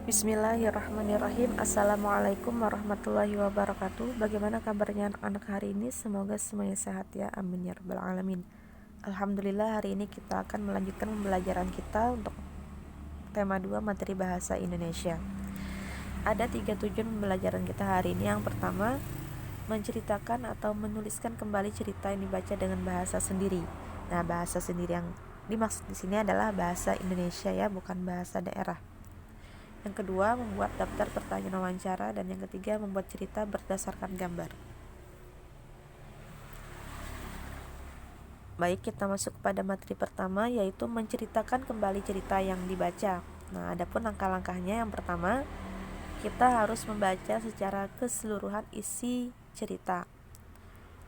Bismillahirrahmanirrahim. Assalamualaikum warahmatullahi wabarakatuh. Bagaimana kabarnya anak-anak hari ini? Semoga semuanya sehat ya, amin ya rabbal alamin. Alhamdulillah, hari ini kita akan melanjutkan pembelajaran kita untuk tema 2 materi bahasa Indonesia. Ada 3 tujuan pembelajaran kita hari ini. Yang pertama, menceritakan atau menuliskan kembali cerita yang dibaca dengan bahasa sendiri. Nah, bahasa sendiri yang dimaksud di sini adalah bahasa Indonesia ya, bukan bahasa daerah. Yang kedua, membuat daftar pertanyaan wawancara. Dan yang ketiga, membuat cerita berdasarkan gambar. Baik, kita masuk kepada materi pertama, yaitu menceritakan kembali cerita yang dibaca. Nah, adapun langkah-langkahnya, yang pertama, kita harus membaca secara keseluruhan isi cerita.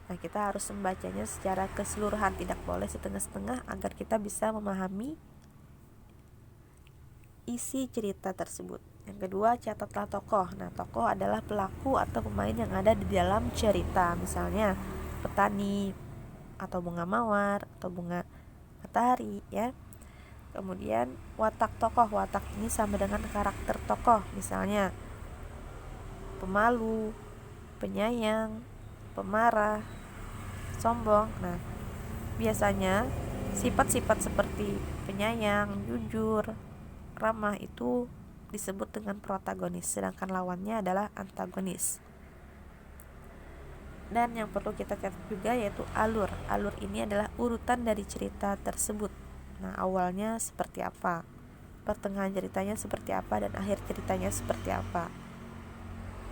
Nah, kita harus membacanya secara keseluruhan, tidak boleh setengah-setengah, agar kita bisa memahami isi cerita tersebut. Yang kedua, catatlah tokoh. Nah, tokoh adalah pelaku atau pemain yang ada di dalam cerita. Misalnya petani, atau bunga mawar, atau bunga matahari ya. Kemudian watak tokoh. Watak ini sama dengan karakter tokoh. Misalnya pemalu, penyayang, pemarah, sombong. Nah, biasanya sifat-sifat seperti penyayang, jujur, ramah itu disebut dengan protagonis, sedangkan lawannya adalah antagonis. Dan yang perlu kita catat juga yaitu alur. Alur ini adalah urutan dari cerita tersebut. Nah, awalnya seperti apa, pertengahan ceritanya seperti apa, dan akhir ceritanya seperti apa.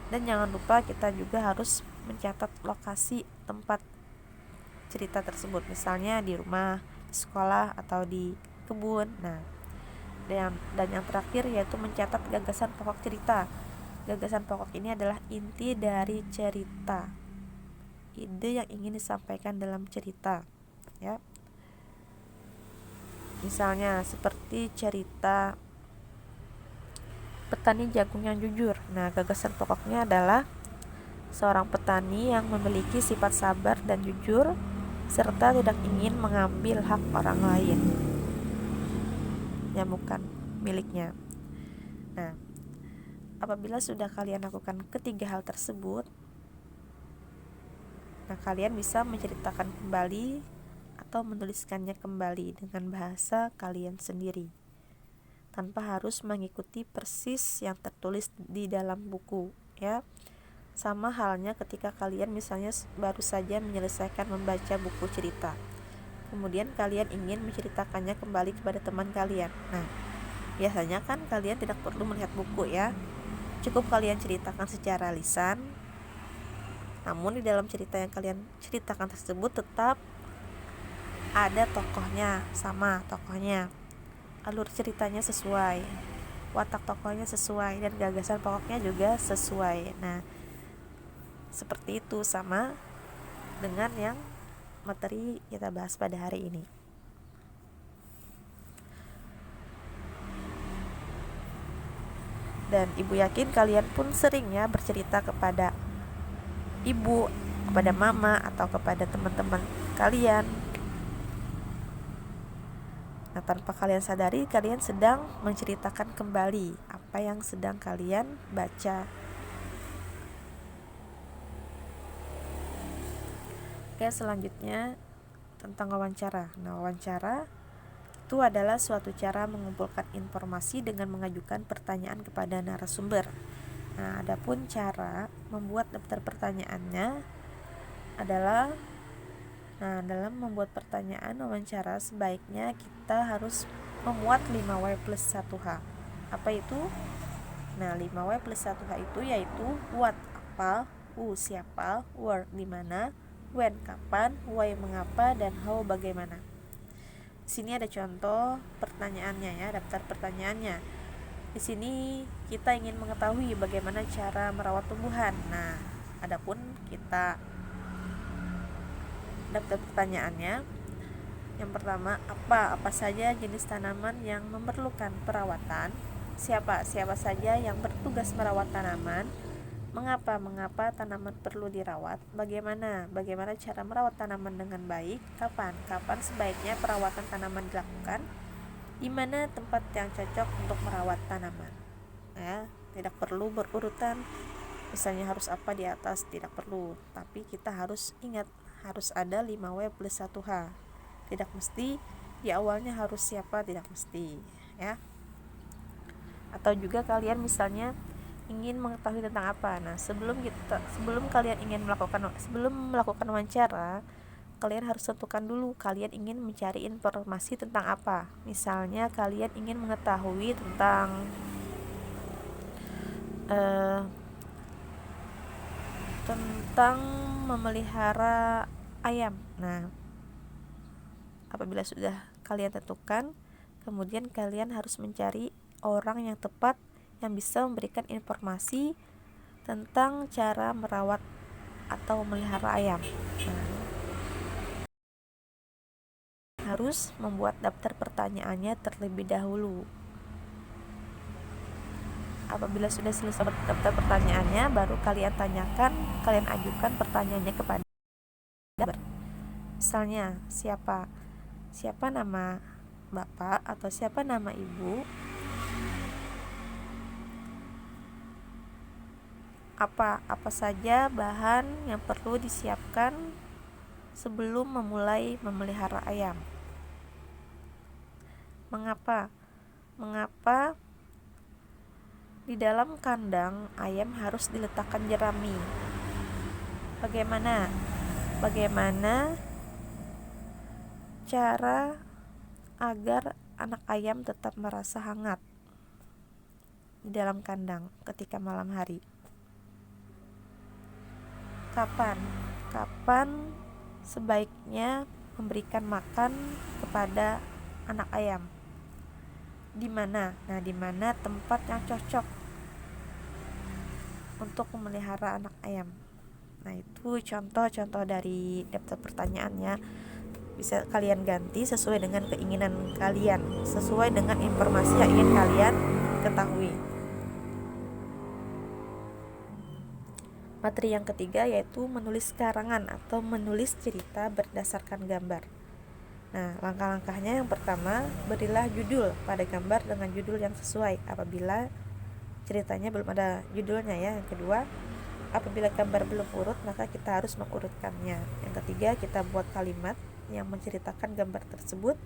Dan jangan lupa kita juga harus mencatat lokasi tempat cerita tersebut, misalnya di rumah, di sekolah, atau di kebun. Nah, dan yang terakhir yaitu mencatat gagasan pokok cerita. Gagasan pokok ini adalah inti dari cerita, ide yang ingin disampaikan dalam cerita ya. Misalnya seperti cerita petani jagung yang jujur. Nah, gagasan pokoknya adalah seorang petani yang memiliki sifat sabar dan jujur, serta tidak ingin mengambil hak orang lain yang bukan miliknya. Nah, apabila sudah kalian lakukan ketiga hal tersebut, nah kalian bisa menceritakan kembali atau menuliskannya kembali dengan bahasa kalian sendiri, tanpa harus mengikuti persis yang tertulis di dalam buku ya. Sama halnya ketika kalian misalnya baru saja menyelesaikan membaca buku cerita, kemudian kalian ingin menceritakannya kembali kepada teman kalian. Nah, biasanya kan kalian tidak perlu melihat buku ya, cukup kalian ceritakan secara lisan. Namun di dalam cerita yang kalian ceritakan tersebut tetap ada tokohnya, sama tokohnya, alur ceritanya sesuai, watak tokohnya sesuai, dan gagasan pokoknya juga sesuai. Nah, seperti itu, sama dengan yang materi kita bahas pada hari ini. Dan ibu yakin kalian pun sering ya bercerita kepada ibu, kepada mama, atau kepada teman-teman kalian. Nah, tanpa kalian sadari, kalian sedang menceritakan kembali apa yang sedang kalian baca. Oke, selanjutnya tentang wawancara. Nah, wawancara itu adalah suatu cara mengumpulkan informasi dengan mengajukan pertanyaan kepada narasumber. Nah, adapun cara membuat daftar pertanyaannya adalah, dalam membuat pertanyaan wawancara sebaiknya kita harus memuat 5W plus 1H. Apa itu? Nah, 5W plus 1H itu yaitu what apa, who siapa, where di mana, when kapan, why mengapa, dan how bagaimana. Di sini ada contoh pertanyaannya ya, daftar pertanyaannya. Di sini kita ingin mengetahui bagaimana cara merawat tumbuhan. Nah, adapun kita daftar pertanyaannya, yang pertama, apa saja jenis tanaman yang memerlukan perawatan, siapa saja yang bertugas merawat tanaman, mengapa tanaman perlu dirawat, bagaimana cara merawat tanaman dengan baik, kapan sebaiknya perawatan tanaman dilakukan, di mana tempat yang cocok untuk merawat tanaman. ya, tidak perlu berurutan misalnya harus apa di atas, tidak perlu, tapi kita harus ingat harus ada 5W plus 1H. Tidak mesti di awalnya harus siapa, tidak mesti ya. Atau juga kalian misalnya ingin mengetahui tentang apa. Nah, sebelum kalian melakukan wawancara, kalian harus tentukan dulu kalian ingin mencari informasi tentang apa. Misalnya kalian ingin mengetahui tentang tentang memelihara ayam. Nah, apabila sudah kalian tentukan, kemudian kalian harus mencari orang yang tepat yang bisa memberikan informasi tentang cara merawat atau memelihara ayam. Nah, harus membuat daftar pertanyaannya terlebih dahulu. Apabila sudah selesai daftar pertanyaannya, baru kalian ajukan pertanyaannya kepada misalnya siapa nama bapak atau siapa nama ibu, apa saja bahan yang perlu disiapkan sebelum memulai memelihara ayam. Mengapa di dalam kandang ayam harus diletakkan jerami? Bagaimana cara agar anak ayam tetap merasa hangat di dalam kandang ketika malam hari? Kapan sebaiknya memberikan makan kepada anak ayam? Di mana? Nah, di mana tempat yang cocok untuk memelihara anak ayam? Nah, itu contoh-contoh dari daftar pertanyaannya. Bisa kalian ganti sesuai dengan keinginan kalian, sesuai dengan informasi yang ingin kalian ketahui. Materi yang ketiga yaitu menulis karangan atau menulis cerita berdasarkan gambar. Nah, langkah-langkahnya yang pertama, berilah judul pada gambar dengan judul yang sesuai apabila ceritanya belum ada judulnya ya. Yang kedua, apabila gambar belum urut, maka kita harus mengurutkannya. Yang ketiga, kita buat kalimat yang menceritakan gambar tersebut.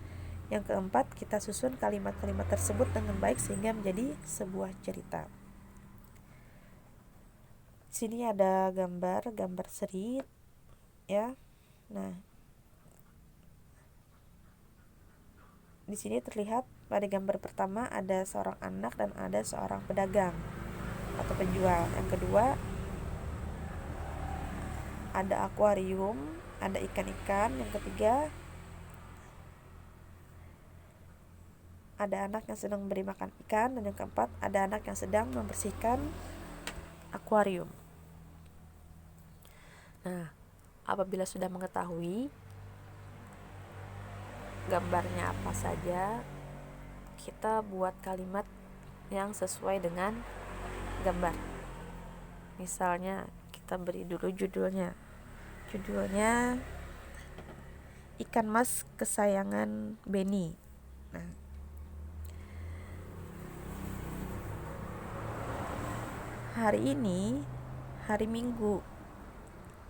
Yang keempat, kita susun kalimat-kalimat tersebut dengan baik sehingga menjadi sebuah cerita. Sini ada gambar serit ya. Nah, di sini terlihat pada gambar pertama ada seorang anak dan ada seorang pedagang atau penjual. Yang kedua, ada akuarium, ada ikan-ikan. Yang ketiga, ada anak yang sedang memberi makan ikan. Dan yang keempat, ada anak yang sedang membersihkan akuarium. Nah, apabila sudah mengetahui gambarnya apa saja, kita buat kalimat yang sesuai dengan gambar. Misalnya kita beri dulu judulnya ikan mas kesayangan Benny. Nah, hari ini hari Minggu,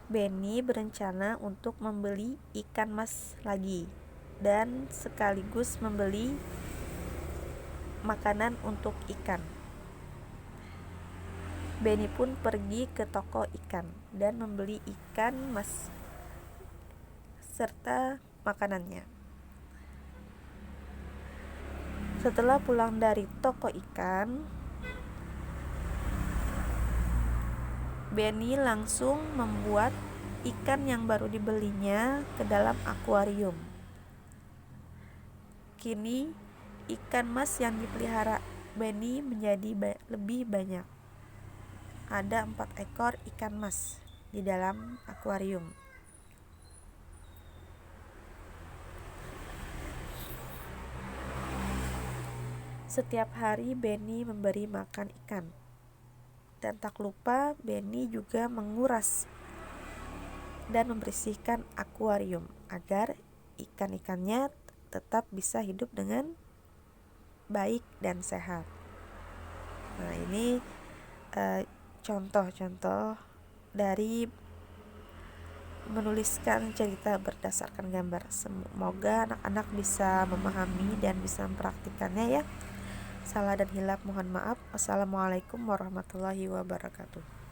Benny berencana untuk membeli ikan mas lagi dan sekaligus membeli makanan untuk ikan. Benny pun pergi ke toko ikan dan membeli ikan mas serta makanannya. Setelah pulang dari toko ikan, Benny langsung membuat ikan yang baru dibelinya ke dalam akuarium. Kini ikan mas yang dipelihara Benny menjadi lebih banyak. Ada 4 ekor ikan mas di dalam akuarium. Setiap hari Benny memberi makan ikan. Dan tak lupa Benny juga menguras dan membersihkan akuarium agar ikan-ikannya tetap bisa hidup dengan baik dan sehat. Nah, ini contoh-contoh dari menuliskan cerita berdasarkan gambar. Semoga anak-anak bisa memahami dan bisa mempraktikannya ya. Salah dan hilaf mohon maaf. Wassalamualaikum warahmatullahi wabarakatuh.